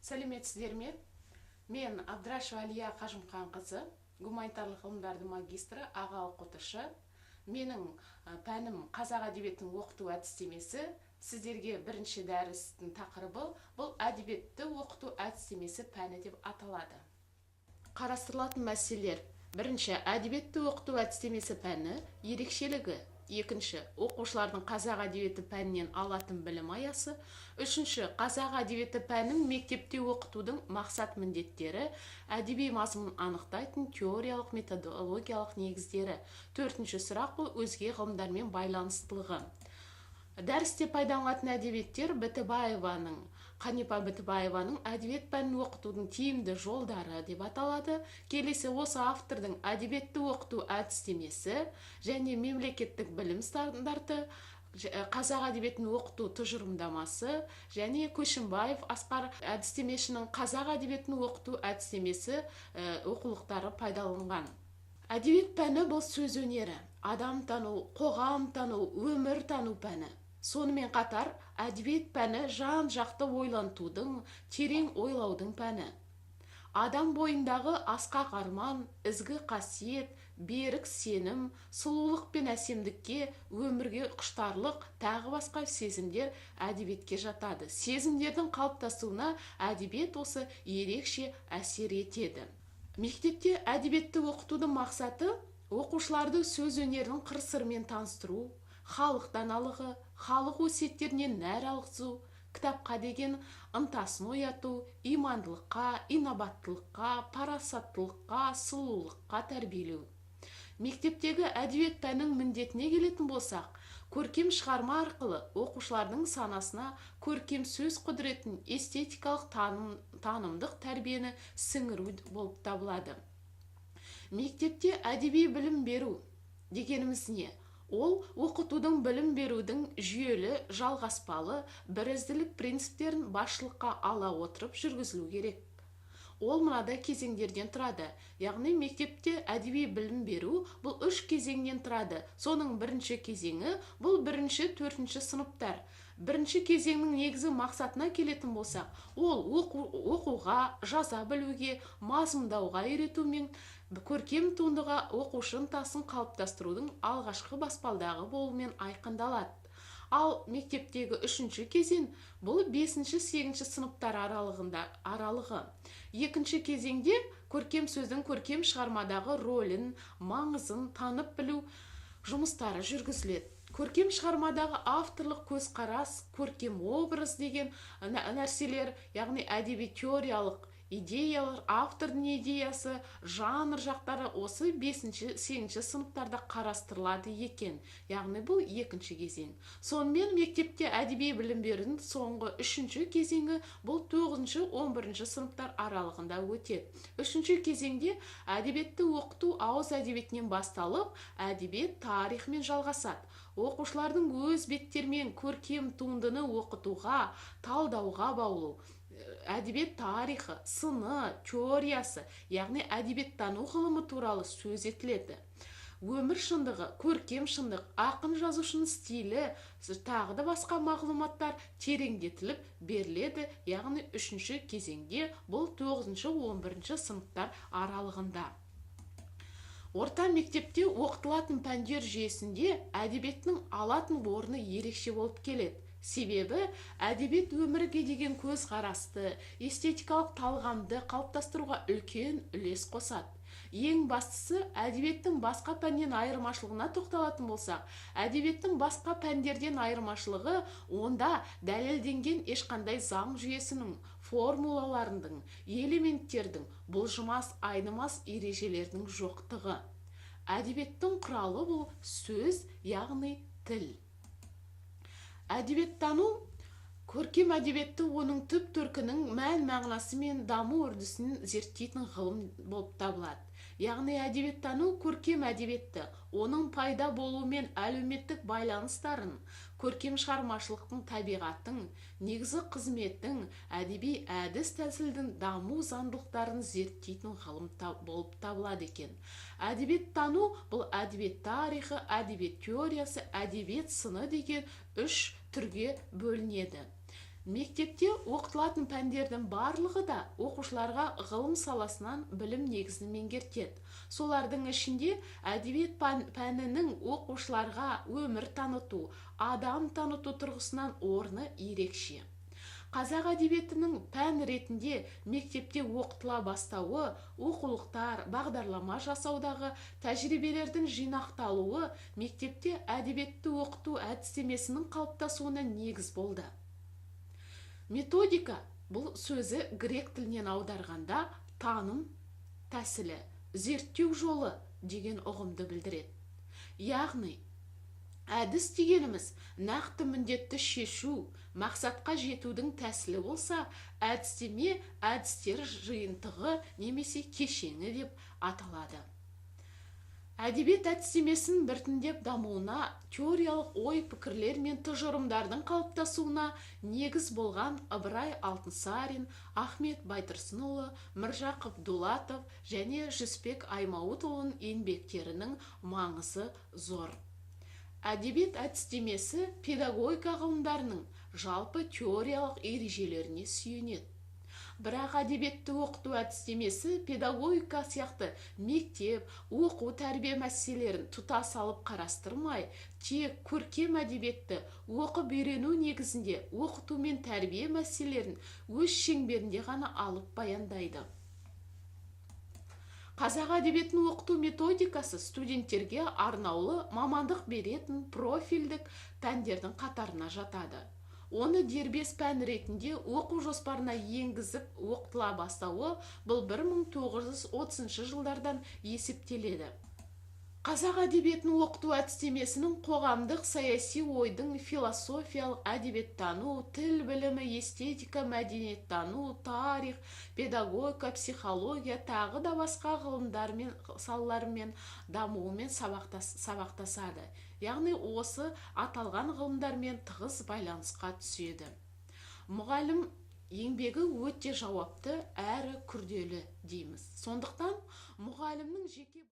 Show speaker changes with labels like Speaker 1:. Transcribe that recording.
Speaker 1: Сәлеметсіздер ме? Мен Абдрашева Алия Қажымқанқызы, гуманитарлық ғылымдардың магистрі, аға оқытушы. Менің пәнім қазақ әдебиетін оқыту әдістемесі. Сіздерге бірінші дәрістің тақырыбы бұл әдебиетті оқыту әдістемесі пәні деп аталады. Қарастырылатын мәселелер: бірінші, әдебиетті оқыту әдістемесі пәні ерекшелігі. Екінші, оқушылардың қазақ әдебиеті пәнінен алатын білім аясы. Үшінші, қазақ әдебиеті пәнін мектепте оқытудың мақсат міндеттері, әдеби мазмұнын анықтайтын теориялық методологиялық негіздері. Төртінші сұрақ бұл өзге ғылымдармен байланыстылығы. Дәрісте пайдаланылатын әдебиеттер Қанипа Бітібаеваның әдебиет пәнін оқытудың тиімді жолдары деп аталады. Келесі осы автордың әдебиетті оқыту әдістемесі және мемлекеттік білім стандарты, қазақ әдебиетін оқыту тұжырымдамасы және Көшімбаев Асқар әдістемешінің қазақ әдебиетін оқыту әдістемесі оқулықтары пайдаланған. Әдебиет пәні бұл сөз өнері, адам тану, қоғам тану, өмір тану пәні. Сонымен қатар, әдебиет пәні жан-жақты ойлантудың, терең ойлаудың пәні. Адам бойындағы асқақ арман, ізгі қасиет, берік сенім, сұлулық пен әсемдікке, өмірге құштарлық, тағы басқа сезімдер әдебиетке жатады. Сезімдердің қалыптасуына әдебиет осы ерекше әсер етеді. Мектепте әдебиетті оқытудың мақсаты оқушыларды сөз өнерінің қыр-сырымен таныстыру, халық даналығы, халық өсиеттерінен нәр алғызу, кітапқа деген ынтасын ояту, имандылыққа, инабаттылыққа, парасаттылыққа, сұлулыққа тәрбиелеу. Мектептегі әдебиет пәнінің міндетіне келетін болсақ, көркем шығарма арқылы оқушылардың санасына көркем сөз құдіретін эстетикалық танымдық тәрбиені сіңіру болып табылады. Мектепте әдеби білім беру дегеніміз не? Ол оқытудың білім берудің жүйелі, жалғаспалы, бірізділік принциптерін басшылыққа ала отырып жүргізілу керек. Ол мынадай кезеңдерден тұрады. Яғни мектепте әдеби білім беру бұл 3 кезеңнен тұрады. Соның бірінші кезеңі бұл 1-4 сыныптар. Бірінші кезеңнің негізгі мақсатына келетін болсақ, ол оқуға, жаза білуге, мазмұндауға үйретумен көркем туындыға оқушы ынтасын қалыптастырудың алғашқы баспалдағы болуымен айқындалады. Ал мектептегі 3-ші кезең бұл 5-8 сыныптар аралығы. Екінші кезеңде көркем сөздің көркем шығармадағы рөлін, маңызын танып білу жұмыстары жүргізіледі. Көркем шығармадағы авторлық көзқарас, көркем образ деген нәрселер, яғни әдеби теориялық идеялар, автордың идеясы, жанр жақтары осы 5-8 сыныптарда қарастырылады екен. Яғни бұл 2-ші кезең. Сонымен мектепте әдеби білім берудің соңғы 3-ші кезеңі бұл 9-11 сыныптар аралығында өтеді. 3-ші кезеңде әдебиетті оқыту ауыз әдебиетінен басталып, әдебиет тарихымен жалғасады. Оқушылардың өз беттермен көркем туындыны оқытуға, талдауға баулу, әдебиет тарихы, сыны, теориясы, яғни әдебиеттану ғылымы туралы сөз етіледі. Өмір шындығы, көркем шындық, ақын жазушының стилі, тағы да басқа мағлұматтар тереңдетіліп беріледі, яғни 3-ші кезеңде бұл 9-11 сыныптар аралығында. Орта мектепте оқытылатын пәндер жүйесінде әдебиеттің алатын орны ерекше болып келеді. Себебі әдебиет өмірге деген көзқарасты, эстетикалық талғамды қалыптастыруға үлкен үлес қосады. Ең бастысы, әдебиеттің басқа пәннен айырмашылығына тоқталатын болсақ, әдебиеттің басқа пәндерден айырмашылығы онда дәлелденген ешқандай заң жүйесінің, формулаларының, элементтердің, бұлжымас, айнымас ережелердің жоқтығы. Әдебиеттің құралы бұл сөз, яғни тіл. Әдебиеттану көркем әдебиетті оның түп төркінінің мән-мағынасы мен даму үрдісін зерттейтін ғылым болып табылады. Яғни әдебиеттану көркем әдебиетті, оның пайда болуы мен әлеуметтік байланыстарын, көркем шығармашылықтың табиғаттың, негізі қызметтің, әдеби әдіс тәсілдің даму заңдылықтарын зерттейтін ғылым болып табылады екен. Әдебиеттану бұл әдебиет тарихы, әдебиет теориясы, әдебиет сыны деген 3 түрге бөлінеді. Мектепте оқытылатын пәндердің барлығы да оқушыларға ғылым саласынан білім негізін меңгертеді. Солардың ішінде әдебиет пәнінің оқушыларға өмір таныту, адам таныту тұрғысынан орны ерекше. Қазақ әдебиетінің пән ретінде мектепте оқытыла бастауы, оқулықтар, бағдарлама жасаудағы тәжірибелердің жинақталуы мектепте әдебиетті оқыту әдістемесінің қалыптасуына негіз болды. Методика бұл сөзі грек тілінен аударғанда таным тәсілі, зерттеу жолы деген ұғымды білдіреді. Яғни, әдіс дегеніміз нақты міндетті шешу, мақсатқа жетудің тәсілі болса, әдістеме әдістер жиынтығы немесе кешені деп аталады. Әдебиет әдістемесін біртіндеп дамуына, теориялық ой-пікірлер мен тұжырымдардың қалыптасуына негіз болған Ыбырай Алтынсарин, Ахмет Байтұрсынұлы, Міржақып Дулатов және Жүсіпбек Аймауытұлының еңбектерінің маңызы зор. Әдебиет әдістемесі педагогика ғылымдарының жалпы теориялық ережелеріне сүйенеді. Бірақ әдебиетті оқыту әдістемесі педагогика сияқты мектеп, оқу тәрбие мәселелерін тұтас алып қарастырмай, тек көркем әдебиетті оқып үйрену негізінде оқыту мен тәрбие мәселелерін өз шеңберінде ғана алып баяндайды. Қазақ әдебиетін оқыту методикасы студенттерге арнаулы мамандық беретін профильдік пәндердің қатарына жатады. Оны дербес пән ретінде оқу жоспарына енгізіп оқытыла бастауы бұл 1930 жылдардан есептеледі. Қазақ әдебиетін оқыту әдістемесінің қоғамдық саяси ойдың философиялық әдебиеттану, тіл білімі, эстетика, мәдениеттану, тарих, педагогика, психология, тағы да басқа ғылымдар мен салалармен дамуымен сабақтасады. Яғни осы аталған ғылымдармен тығыз байланысқа түседі. Мұғалім еңбегі өте жауапты әрі күрделі дейміз. Сондықтан мұғалімнің жеке